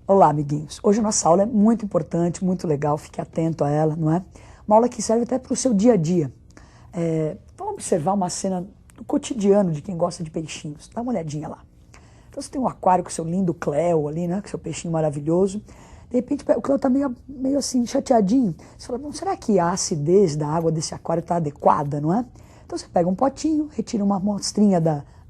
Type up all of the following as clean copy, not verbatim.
Olá, amiguinhos. Hoje a nossa aula é muito importante, muito legal, fique atento a ela, não é? Uma aula que serve até para o seu dia a dia. Vamos observar uma cena do cotidiano de quem gosta de peixinhos. Dá uma olhadinha lá. Então você tem um aquário com seu lindo Cleo ali, né? Com seu peixinho maravilhoso. De repente o Cleo está meio assim, chateadinho. Você fala, será que a acidez da água desse aquário está adequada, não é? Então você pega um potinho, retira uma amostrinha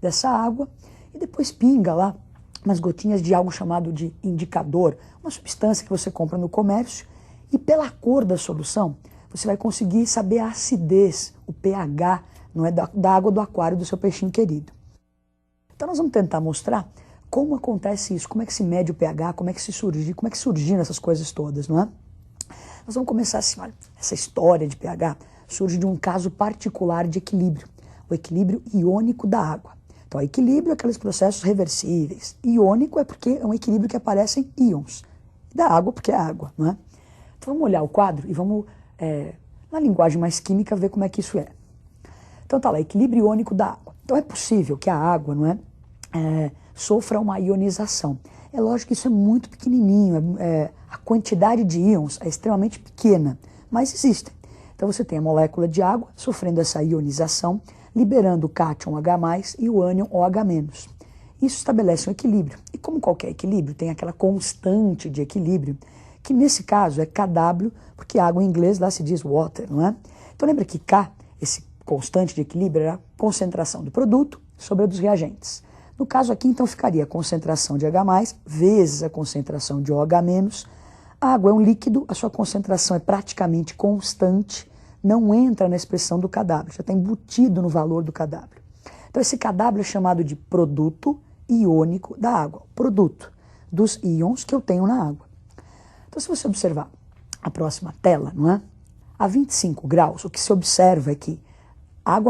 dessa água e depois pinga lá umas gotinhas de algo chamado de indicador, uma substância que você compra no comércio, e pela cor da solução, você vai conseguir saber a acidez, o pH, não é, da água do aquário do seu peixinho querido. Então nós vamos tentar mostrar como acontece isso, como é que se mede o pH, como é que surgiram essas coisas todas, não é? Nós vamos começar assim, olha, essa história de pH surge de um caso particular de equilíbrio, o equilíbrio iônico da água. Então, equilíbrio é aqueles processos reversíveis. Iônico é porque é um equilíbrio que aparecem íons. Da água, porque é água, não é? Então, vamos olhar o quadro e vamos, na linguagem mais química, ver como é que isso é. Então, tá lá, equilíbrio iônico da água. Então, é possível que a água, não é, sofra uma ionização. É lógico que isso é muito pequenininho, a quantidade de íons é extremamente pequena, mas existem. Então, você tem a molécula de água sofrendo essa ionização, liberando o cátion H+, e o ânion OH-. Isso estabelece um equilíbrio. E como qualquer equilíbrio, tem aquela constante de equilíbrio, que nesse caso é Kw, porque água em inglês lá se diz water, não é? Então lembra que K, esse constante de equilíbrio, era a concentração do produto sobre a dos reagentes. No caso aqui, então, ficaria a concentração de H+, vezes a concentração de OH-. A água é um líquido, a sua concentração é praticamente constante, não entra na expressão do Kw, já está embutido no valor do Kw. Então esse Kw é chamado de produto iônico da água, produto dos íons que eu tenho na água. Então se você observar a próxima tela, não é? A 25 graus, o que se observa é que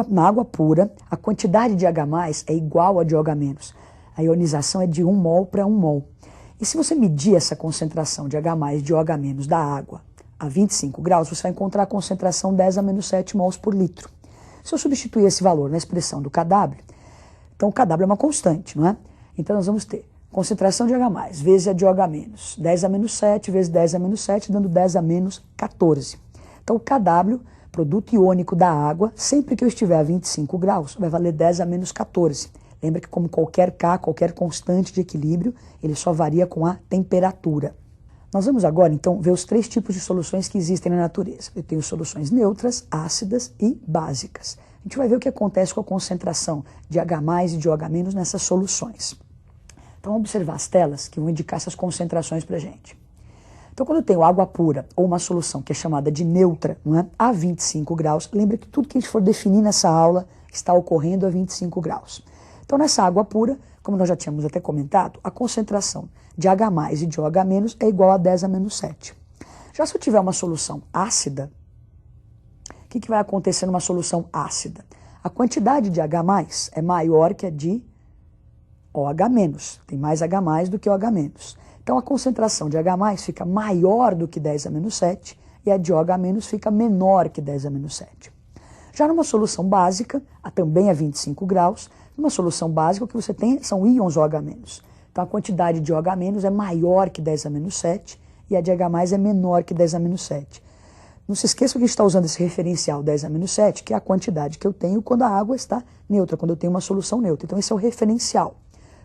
na água pura, a quantidade de H+ é igual a de OH-. A ionização é de 1 mol para 1 mol. E se você medir essa concentração de H+ e de OH- da água a 25 graus, você vai encontrar a concentração 10⁻⁷ mols por litro. Se eu substituir esse valor na expressão do Kw, então o Kw é uma constante, não é? Então nós vamos ter concentração de H+, vezes a de OH-, 10⁻⁷ vezes 10⁻⁷, dando 10⁻14. Então o Kw, produto iônico da água, sempre que eu estiver a 25 graus, vai valer 10⁻14. Lembra que como qualquer K, qualquer constante de equilíbrio, ele só varia com a temperatura. Nós vamos agora, então, ver os 3 tipos de soluções que existem na natureza. Eu tenho soluções neutras, ácidas e básicas. A gente vai ver o que acontece com a concentração de H+ e de OH- nessas soluções. Então, vamos observar as telas que vão indicar essas concentrações para a gente. Então, quando eu tenho água pura ou uma solução que é chamada de neutra, não é? A 25 graus, lembra que tudo que a gente for definir nessa aula está ocorrendo a 25 graus. Então, nessa água pura, como nós já tínhamos até comentado, a concentração de H+ e de OH- é igual a 10⁻⁷. Já se eu tiver uma solução ácida, o que vai acontecer numa solução ácida? A quantidade de H+ é maior que a de OH-. Tem mais H+ do que OH-. Então a concentração de H+ fica maior do que 10⁻⁷ e a de OH- fica menor que 10⁻⁷. Já numa solução básica, também a 25 graus, numa solução básica o que você tem são íons OH-. Então a quantidade de OH- é maior que 10⁻⁷ e a de H+ é menor que 10⁻⁷. Não se esqueça que a gente está usando esse referencial 10⁻⁷, que é a quantidade que eu tenho quando a água está neutra, quando eu tenho uma solução neutra. Então esse é o referencial.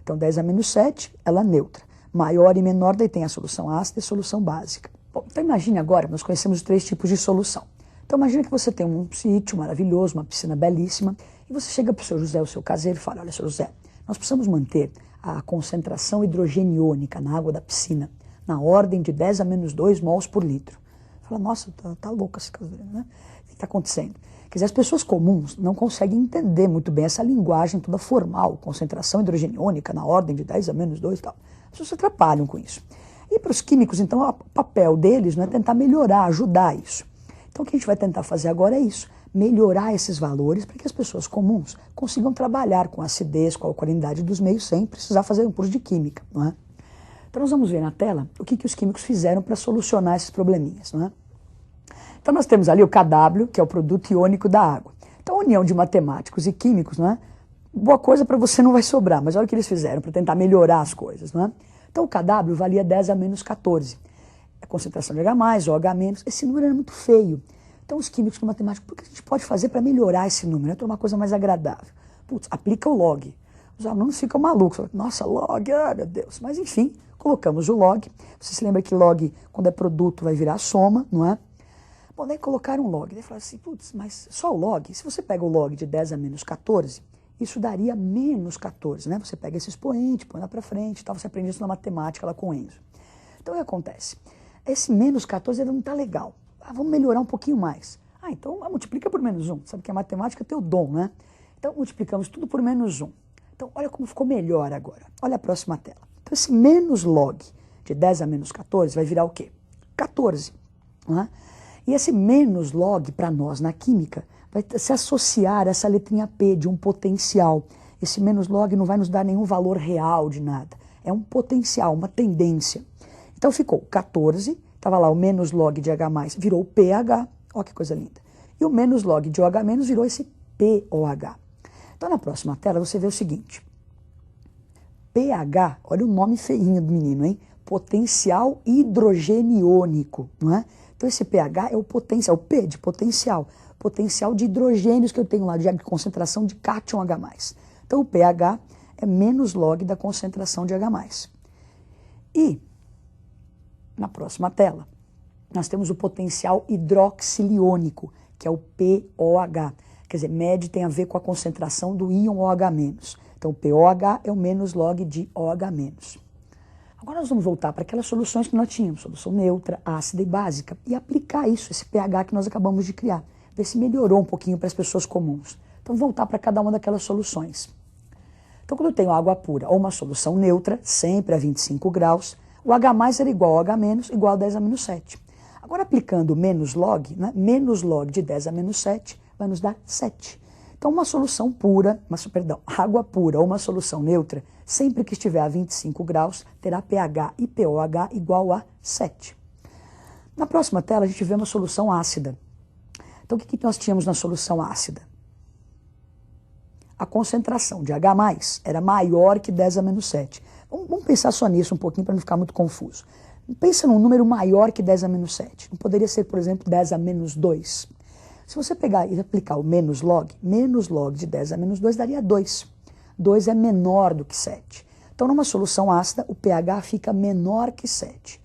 Então 10⁻⁷, ela é neutra. Maior e menor, daí tem a solução ácida e a solução básica. Bom, então imagine agora, nós conhecemos os 3 tipos de solução. Então imagine que você tem um sítio maravilhoso, uma piscina belíssima, e você chega para o seu José, o seu caseiro, e fala, olha, seu José, nós precisamos manter a concentração hidrogeniônica na água da piscina na ordem de 10⁻² mols por litro. Fala, nossa, tá louca esse caseiro, né? O que está acontecendo? Quer dizer, as pessoas comuns não conseguem entender muito bem essa linguagem toda formal, concentração hidrogeniônica na ordem de 10⁻² e tal. As pessoas se atrapalham com isso. E para os químicos, então, o papel deles não é tentar melhorar, ajudar isso. Então, o que a gente vai tentar fazer agora é isso, melhorar esses valores para que as pessoas comuns consigam trabalhar com a acidez, com a alcalinidade dos meios, sem precisar fazer um curso de química, não é? Então, nós vamos ver na tela o que os químicos fizeram para solucionar esses probleminhas, não é? Então, nós temos ali o Kw, que é o produto iônico da água. Então, a união de matemáticos e químicos, não é? boa coisa para você não vai sobrar, mas olha o que eles fizeram para tentar melhorar as coisas, não é? Então o KW valia 10 a menos 14. A concentração de H+, ou H-, esse número era muito feio. Então os químicos do matemático, o que a gente pode fazer para melhorar esse número? Tornar uma coisa mais agradável. Putz, aplica o log. Os alunos ficam malucos. Nossa, log, ai meu Deus. Mas enfim, colocamos o log. Você se lembra que log, quando é produto, vai virar soma, não é? Bom, daí colocaram um log. Daí falaram assim, putz, mas só o log? Se você pega o log de 10 a menos 14, isso daria menos 14, né? Você pega esse expoente, põe lá para frente, tal. Você aprende isso na matemática lá com o Enzo. Então o que acontece? Esse menos 14 não está legal. Vamos melhorar um pouquinho mais. Então multiplica por menos 1. Sabe que a matemática tem o dom, né? Então multiplicamos tudo por menos 1. Então olha como ficou melhor agora. Olha a próxima tela. Então esse menos log de 10 a menos 14 vai virar o quê? 14. Não é? E esse menos log para nós na química vai se associar a essa letrinha P de um potencial. Esse menos log não vai nos dar nenhum valor real de nada. É um potencial, uma tendência. Então ficou 14, estava lá o menos log de H+, virou pH, olha que coisa linda. E o menos log de OH- virou esse POH. Então na próxima tela você vê o seguinte, pH, olha o nome feinho do menino, hein? Potencial hidrogeniônico, não é? Então esse pH é o potencial, o P de potencial de hidrogênios que eu tenho lá, de concentração de cátion H+. Então o pH é menos log da concentração de H+. E na próxima tela, nós temos o potencial hidroxiliônico, que é o POH. Quer dizer, MED tem a ver com a concentração do íon OH-. Então, o POH é o menos log de OH-. Agora nós vamos voltar para aquelas soluções que nós tínhamos, solução neutra, ácida e básica, e aplicar isso, esse pH que nós acabamos de criar, ver se melhorou um pouquinho para as pessoas comuns. Então, voltar para cada uma daquelas soluções. Então, quando eu tenho água pura ou uma solução neutra, sempre a 25 graus, o H+ era igual ao H-, igual a 10 a menos 7. Agora, aplicando menos log, né, menos log de 10 a menos 7, vai nos dar 7. Então, uma solução pura, água pura ou uma solução neutra, sempre que estiver a 25 graus, terá pH e POH igual a 7. Na próxima tela, a gente vê uma solução ácida. Então, o que nós tínhamos na solução ácida? A concentração de H+ era maior que 10 a menos 7. Vamos pensar só nisso um pouquinho para não ficar muito confuso. Pensa num número maior que 10 a menos 7. Não poderia ser, por exemplo, 10 a menos 2. Se você pegar e aplicar o menos log de 10 a menos 2 daria 2. 2 é menor do que 7. Então, numa solução ácida, o pH fica menor que 7.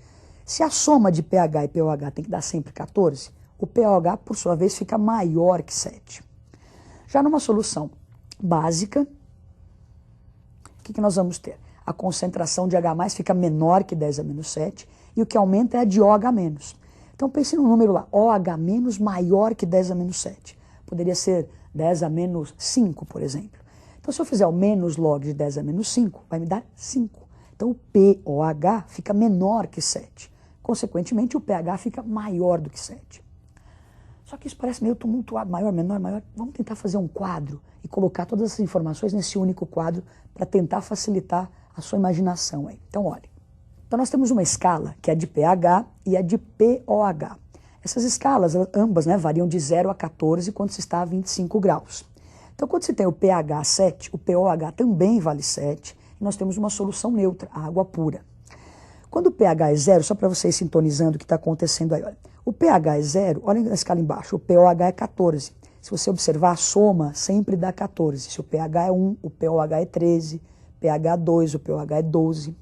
Se a soma de pH e POH tem que dar sempre 14, o POH, por sua vez, fica maior que 7. Já numa solução básica, o que nós vamos ter? A concentração de H+ fica menor que 10 a menos 7 e o que aumenta é a de OH-. Então pense num número lá, OH- maior que 10 a menos 7. Poderia ser 10 a menos 5, por exemplo. Então se eu fizer o menos log de 10 a menos 5, vai me dar 5. Então o POH fica menor que 7. Consequentemente o pH fica maior do que 7. Só que isso parece meio tumultuado, maior, menor, maior. Vamos tentar fazer um quadro e colocar todas essas informações nesse único quadro para tentar facilitar a sua imaginação aí. Então, olha. Então, nós temos uma escala que é de pH e a de POH. Essas escalas, ambas, né, variam de 0 a 14 quando se está a 25 graus. Então, quando se tem o pH 7, o POH também vale 7 e nós temos uma solução neutra, a água pura. Quando o pH é 0, só para vocês sintonizando o que está acontecendo aí, olha. O pH é 0, olha na escala embaixo, o POH é 14. Se você observar, a soma sempre dá 14. Se o pH é 1, o POH é 13, pH 2, o POH é 12.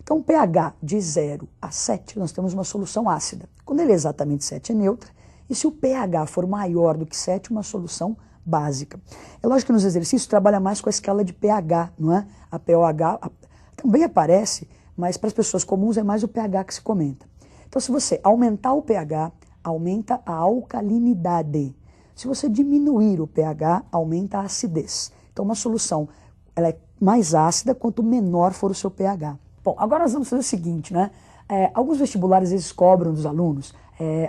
Então, pH de 0 a 7, nós temos uma solução ácida. Quando ele é exatamente 7, é neutra. E se o pH for maior do que 7, uma solução básica. É lógico que nos exercícios trabalha mais com a escala de pH, não é? A POH também aparece, mas para as pessoas comuns é mais o pH que se comenta. Então, se você aumentar o pH, aumenta a alcalinidade. Se você diminuir o pH, aumenta a acidez. Então, uma solução ela é mais ácida quanto menor for o seu pH. Bom, agora nós vamos fazer o seguinte, né? Alguns vestibulares eles cobram dos alunos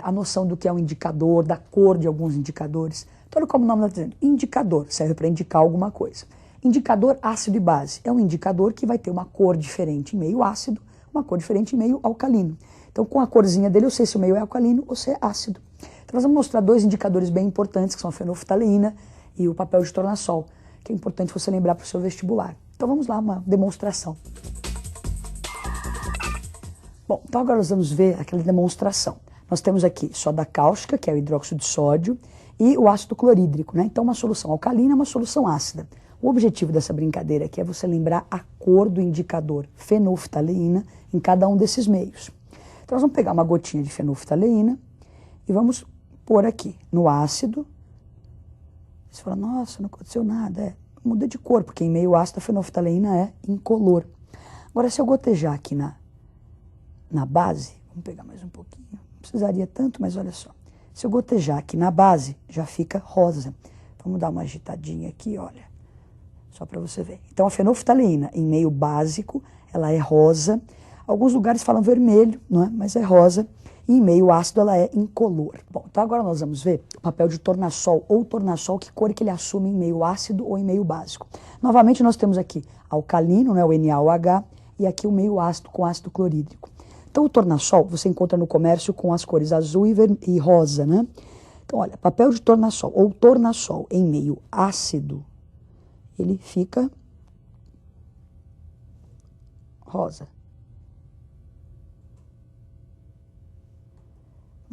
a noção do que é um indicador, da cor de alguns indicadores. Então, olha como o nome está dizendo. Indicador serve para indicar alguma coisa. Indicador ácido e base é um indicador que vai ter uma cor diferente em meio ácido, uma cor diferente em meio alcalino. Então, com a corzinha dele, eu sei se o meio é alcalino ou se é ácido. Então, nós vamos mostrar dois indicadores bem importantes, que são a fenolftaleína e o papel de tornassol. que é importante você lembrar para o seu vestibular. Então vamos lá, uma demonstração. Bom, então agora nós vamos ver aquela demonstração. Nós temos aqui soda cáustica, que é o hidróxido de sódio, e o ácido clorídrico, né? Então uma solução alcalina é uma solução ácida. O objetivo dessa brincadeira aqui é você lembrar a cor do indicador fenolftaleína em cada um desses meios. Então nós vamos pegar uma gotinha de fenolftaleína e vamos pôr aqui no ácido. Você fala, nossa, não aconteceu nada. Muda de cor, porque em meio ácido a fenolftaleína é incolor. Agora, se eu gotejar aqui na base, vamos pegar mais um pouquinho, não precisaria tanto, mas olha só. Se eu gotejar aqui na base, já fica rosa. Vamos dar uma agitadinha aqui, olha. Só para você ver. Então, a fenolftaleína, em meio básico, ela é rosa. Alguns lugares falam vermelho, não é? Mas é rosa. E em meio ácido, ela é incolor. Bom, então agora nós vamos ver o papel de tornassol ou tornassol, que cor que ele assume em meio ácido ou em meio básico. Novamente, nós temos aqui alcalino, né, o NaOH, e aqui o meio ácido com ácido clorídrico. Então, o tornassol você encontra no comércio com as cores azul e rosa, né? Então, olha, papel de tornassol ou tornassol em meio ácido, ele fica rosa.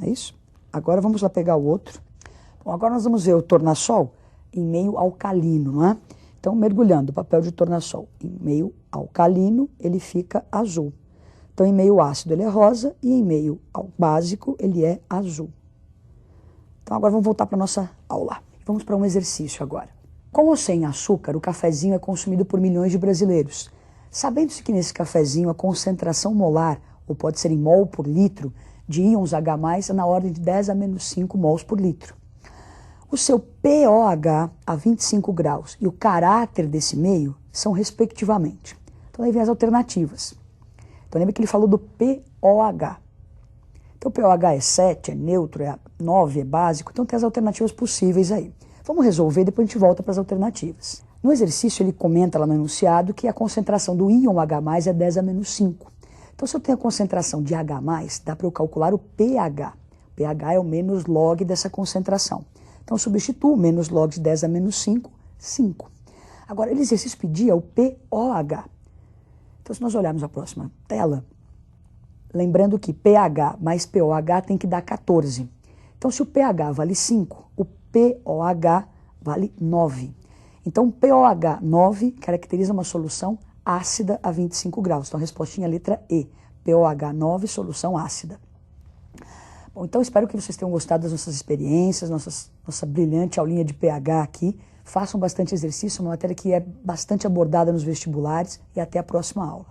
É isso? Agora vamos lá pegar o outro. Bom, agora nós vamos ver o tornassol em meio alcalino, não é? Então, mergulhando o papel de tornassol em meio alcalino, ele fica azul. Então, em meio ácido ele é rosa e em meio básico ele é azul. Então, agora vamos voltar para a nossa aula. Vamos para um exercício agora. Com ou sem açúcar, o cafezinho é consumido por milhões de brasileiros. Sabendo-se que nesse cafezinho a concentração molar, ou pode ser em mol por litro, de íons H+, é na ordem de 10 a menos 5 mols por litro. O seu pOH a 25 graus e o caráter desse meio são respectivamente. Então aí vem as alternativas. Então lembra que ele falou do pOH. Então o pOH é 7, é neutro, é 9, é básico, então tem as alternativas possíveis aí. Vamos resolver, depois a gente volta para as alternativas. No exercício ele comenta lá no enunciado que a concentração do íon H+, é 10 a menos 5. Então se eu tenho a concentração de H+, dá para eu calcular o pH. O pH é o menos log dessa concentração. Então eu substituo menos log de 10 a menos 5, 5. Agora, ele exercício pedia o pOH. Então se nós olharmos a próxima tela, lembrando que pH mais pOH tem que dar 14. Então se o pH vale 5, o pOH vale 9. Então pOH 9 caracteriza uma solução ácida a 25 graus. Então a respostinha é a letra E. pOH 9, solução ácida. Bom, então espero que vocês tenham gostado das nossas experiências, nossa brilhante aulinha de pH aqui. Façam bastante exercício, uma matéria que é bastante abordada nos vestibulares, e até a próxima aula.